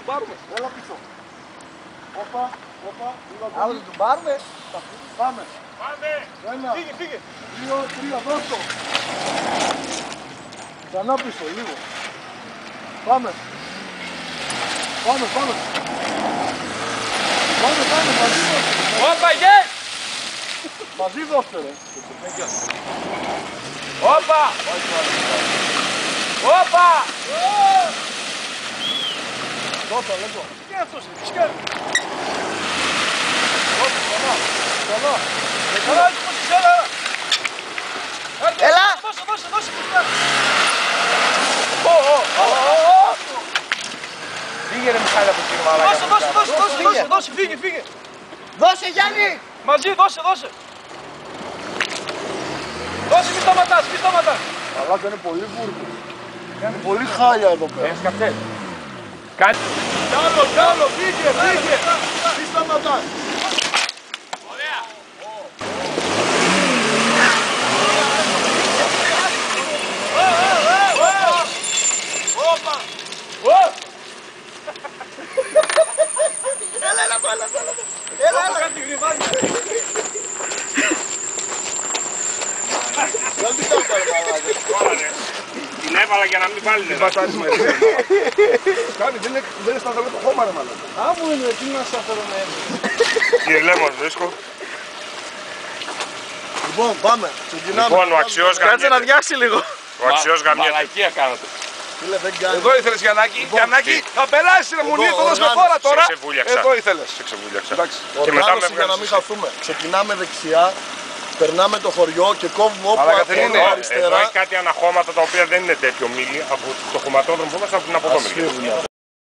πάρουμε. Έλα πίσω. Όπα, όπα. Άλλο θα τον πάρουμε. Πάμε. Πάμε! Ένα, Φύγε, φύγε. 2, 3, δώσ' το. Ξανά πίσω, λίγο. Πάμε. Πάμε, πάμε. Πάμε, πάμε, μαζί δώστε. Όπα, yes! Μαζί δώστε, ρε. Όπα! Όπα! Δώστε, λέγω. Τι είναι αυτός, τι κάνει. Δώστε, καλά. Καλά. Καλά, έτσι πως είσαι, έλα. Έλα! Δώσε, δώσε, δώσε. Φύγε ρε Μιχάλη από εκείνο μαλάκα. Δώσε, φύγε, φύγε. Δώσε Γιάννη! Μαζί, δώσε, δώσε. Δώσε, μη σταματάς, μη σταματάς. Μαλάκα είναι πολύ βούρκο. Είναι πολύ χάλια εδώ πέρα. Έχεις καυτές. Κάτι. Κι άλλο, φύγε, φύγε. Μη σταματάς. Ωραία. Όπα. Έλα, κάτι γρυβάνια. Δεν την κάνω ρε μαλάκα. Την έβαλα για να μην βάλει νερά. Κάνει, δεν είναι σταθερό το χώμα ρε μαλάκα. Άμμου είναι, τι να σταθερό να είναι. Κύριε Λέμος, βρίσκω. Λοιπόν, πάμε. Ξεκινάμε. Λοιπόν, ο αξιός Κάτσε να γαμιέται. διάξει λίγο. Ο αξιός γαμιέται. Μαλακία κάνατε. Φίλε, δεν κάνει. Εδώ ήθελες Γιαννάκη. Λοιπόν, Γιαννάκη, θα περάσει ρε μουνί, Εδώ, το δώσουμε οργάνωση. χώρα τώρα. Σε ξεβούλιαξα. Εδώ ήθελες. Σε ξεβούλιαξα. Εντάξει. Και μετά με Οργάνωση για να μην βγάζεις. χαθούμε. Ξεκινάμε δεξιά, περνάμε το χωριό και κόβουμε όπου Αλλά, από Κατερίνα, Εδώ αριστερά. έχει κάτι αναχώματα τα οποία δεν είναι τέτοιο μίλι από το χωματόδρομο που ήμασταν από την αποδόμηση. Ασχύβουν.